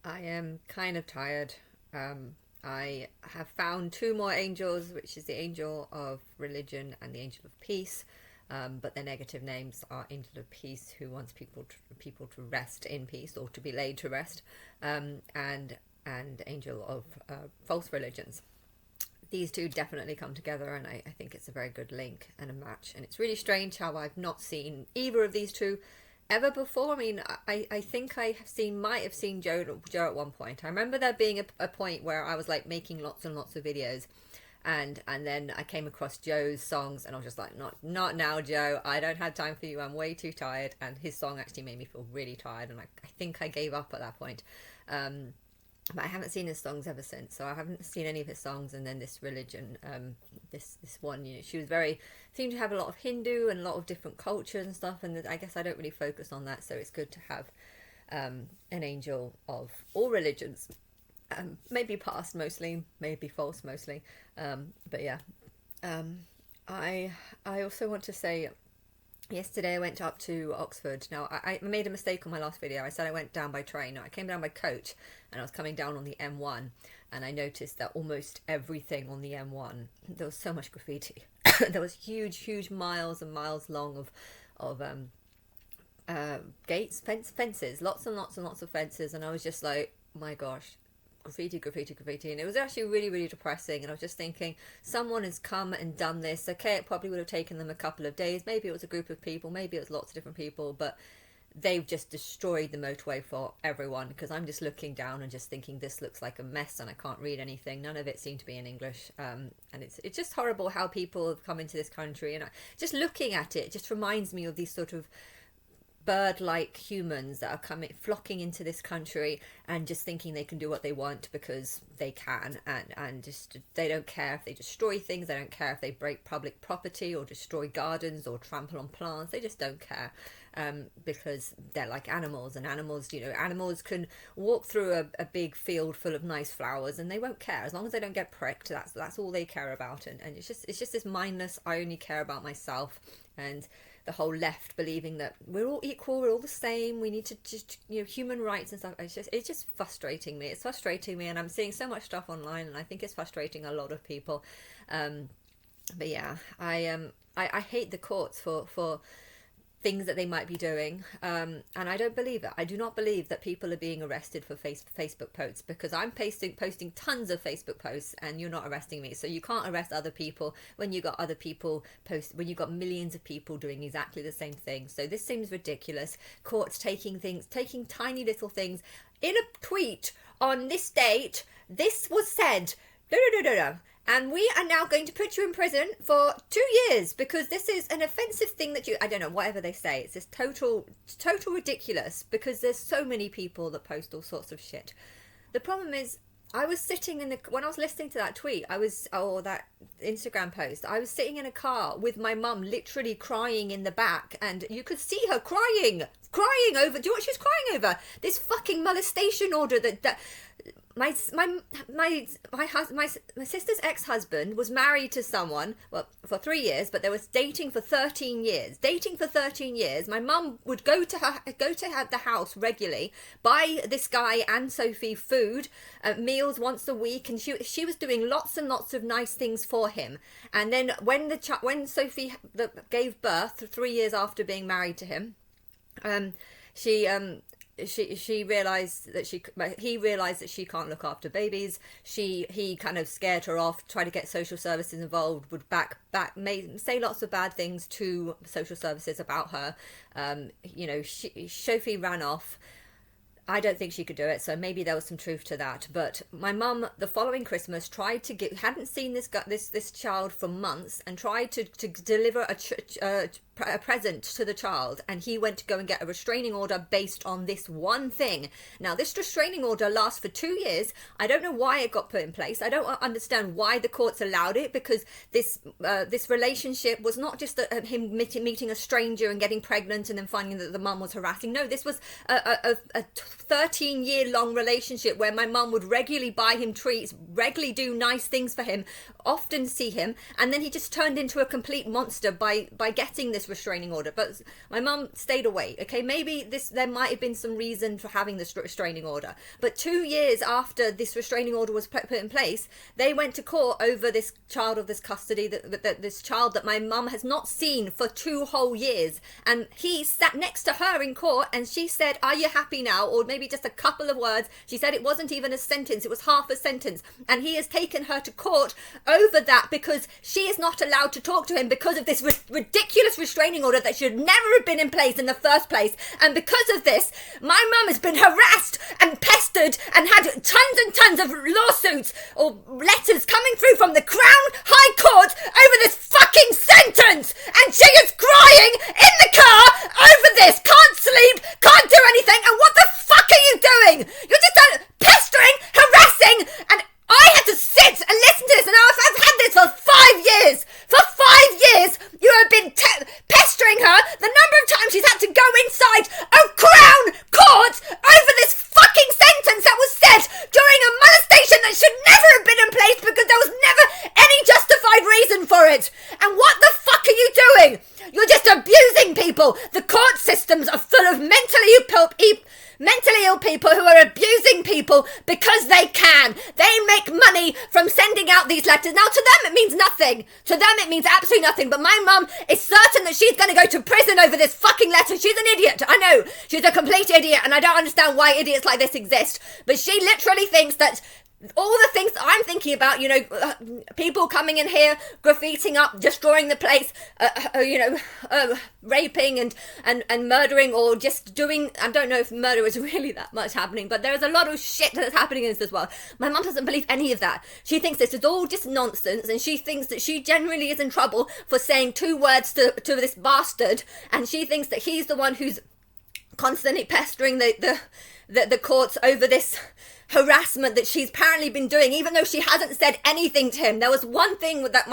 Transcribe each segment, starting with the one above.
I am kind of tired. I have found two more angels, which is the angel of religion and the angel of peace. But their negative names are angel of peace, who wants people to rest in peace or to be laid to rest, and angel of false religions. These two definitely come together, and I think it's a very good link and a match. And it's really strange how I've not seen either of these two ever before. I mean, I think might have seen Joe at one point. I remember there being a point where I was like making lots and lots of videos, and then I came across Joe's songs, and I was just like, not now, Joe. I don't have time for you. I'm way too tired. And his song actually made me feel really tired, and I think I gave up at that point. But I haven't seen his songs ever since, so I haven't seen any of his songs. And then this religion, this one, she was seemed to have a lot of Hindu and a lot of different cultures and stuff, and I guess I don't really focus on that, so it's good to have an angel of all religions, maybe past mostly, maybe false mostly, but yeah. I also want to say, yesterday I went up to Oxford. Now, I made a mistake on my last video. I said I went down by train. No, I came down by coach, and I was coming down on the M1, and I noticed that almost everything on the M1, there was so much graffiti. There was huge miles and miles long of gates, fences, lots and lots and lots of fences, and I was just like, my gosh, graffiti, and it was actually really depressing. And I was just thinking, someone has come and done this. Okay, it probably would have taken them a couple of days, maybe it was a group of people, maybe it was lots of different people, but they've just destroyed the motorway for everyone, because I'm just looking down and just thinking, this looks like a mess, and I can't read anything. None of it seemed to be in English, and it's just horrible how people have come into this country, and just looking at it just reminds me of these sort of bird-like humans that are flocking into this country and just thinking they can do what they want because they can, and just they don't care if they destroy things, they don't care if they break public property or destroy gardens or trample on plants. They just don't care, because they're like animals, and animals can walk through a big field full of nice flowers and they won't care as long as they don't get pricked. That's all they care about, and it's just this mindless, I only care about myself. And the whole left believing that we're all equal, we're all the same, we need to just, human rights and stuff. It's just frustrating me. It's frustrating me, and I'm seeing so much stuff online, and I think it's frustrating a lot of people. But yeah, I hate the courts for things that they might be doing, and I don't believe it. I do not believe that people are being arrested for Facebook posts, because I'm posting tons of Facebook posts and you're not arresting me. So you can't arrest other people when you got other people when you got millions of people doing exactly the same thing. So this seems ridiculous. Courts taking tiny little things in a tweet on this date. This was said. No. And we are now going to put you in prison for 2 years because this is an offensive thing that I don't know, whatever they say. It's just total ridiculous, because there's so many people that post all sorts of shit. The problem is, I was sitting when I was listening to that tweet, that Instagram post, I was sitting in a car with my mum, literally crying in the back, and you could see her crying over, do you know what she was crying over? This fucking molestation order that my sister's ex-husband was married to someone, well, for 3 years, but they was dating for 13 years. My mum would go to the house regularly, buy this guy and Sophie food, meals once a week, and she was doing lots and lots of nice things for him. And then when Sophie gave birth 3 years after being married to him, he realized that she can't look after babies. He kind of scared her off, tried to get social services involved, would say lots of bad things to social services about her. Sophie ran off. I don't think she could do it, so maybe there was some truth to that. But my mum, the following Christmas, hadn't seen this child for months, and tried to deliver a present to the child, and he went to go and get a restraining order based on this one thing. Now, this restraining order lasts for 2 years. I don't know why it got put in place. I don't understand why the courts allowed it, because this relationship was not just him meeting a stranger and getting pregnant and then finding that the mum was harassing. No, this was a 13-year-long relationship where my mum would regularly buy him treats, regularly do nice things for him, often see him, and then he just turned into a complete monster by getting this this restraining order. But my mum stayed away. Okay, maybe there might have been some reason for having this restraining order. But 2 years after this restraining order was put in place, they went to court over this child of this custody, this child that my mum has not seen for 2 whole years. And he sat next to her in court, and she said, "Are you happy now?" Or maybe just a couple of words. She said it wasn't even a sentence, it was half a sentence. And he has taken her to court over that because she is not allowed to talk to him because of this ridiculous restraining order that should never have been in place in the first place. And because of this, my mum has been harassed and pestered and had tons and tons of lawsuits or letters coming through from the Crown High Court over this fucking sentence. And she is crying in the car over this, can't sleep, can't do anything. And what the fuck are you doing? You're just pestering, harassing, and I had to sit and listen to this, and I've had this for 5 years. For 5 years, you have been pestering her. The number of times she's had to go inside a Crown Court over this fucking sentence that was said during a molestation that should never have been in place because there was never any justified reason for it. And what the fuck are you doing? You're just abusing people. The court systems are full of mentally ill people who are abusing people because they can. They make money from sending out these letters. Now, to them, it means nothing. To them, it means absolutely nothing. But my mum is certain that she's going to go to prison over this fucking letter. She's an idiot. I know. She's a complete idiot, and I don't understand why idiots like this exist. But she literally thinks that all the things that I'm thinking about, people coming in here, graffitiing up, destroying the place, raping and murdering, or just doing, I don't know if murder is really that much happening, but there's a lot of shit that's happening in this as well. My mum doesn't believe any of that. She thinks this is all just nonsense, and she thinks that she generally is in trouble for saying 2 words to this bastard, and she thinks that he's the one who's constantly pestering the courts over this harassment that she's apparently been doing, even though she hasn't said anything to him. There was one thing that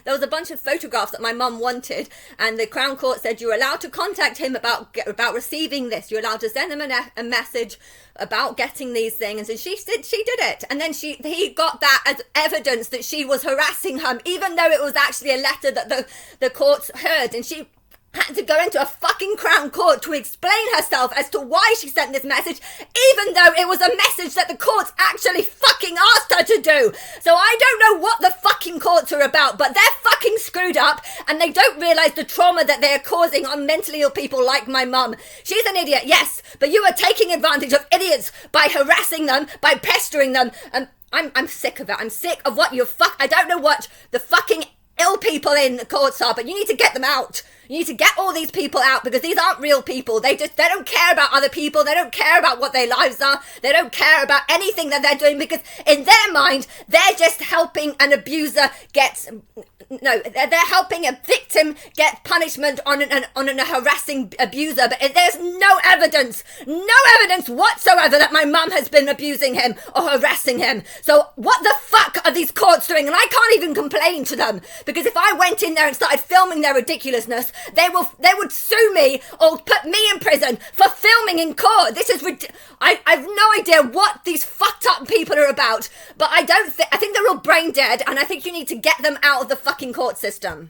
there was a bunch of photographs that my mum wanted, and the Crown Court said you're allowed to contact him about receiving this. You're allowed to send him a message about getting these things. And so she did it, and then he got that as evidence that she was harassing him, even though it was actually a letter that the courts heard, and she had to go into a fucking Crown Court to explain herself as to why she sent this message, even though it was a message that the courts actually fucking asked her to do. So I don't know what the fucking courts are about, but they're fucking screwed up, and they don't realise the trauma that they're causing on mentally ill people like my mum. She's an idiot, yes, but you are taking advantage of idiots by harassing them, by pestering them, and I'm sick of it. I'm sick of what I don't know what the fucking ill people in the courts are, but you need to get them out. You need to get all these people out, because these aren't real people. They don't care about other people. They don't care about what their lives are. They don't care about anything that they're doing, because in their mind, they're just helping an abuser they're helping a victim get punishment on a harassing abuser. But there's no evidence whatsoever that my mum has been abusing him or harassing him. So what the fuck are these courts doing? And I can't even complain to them, because if I went in there and started filming their ridiculousness, they would sue me or put me in prison for filming in court. This is I've no idea what these fucked up people are about, but I think they're all brain dead, and I think you need to get them out of the fucking court system.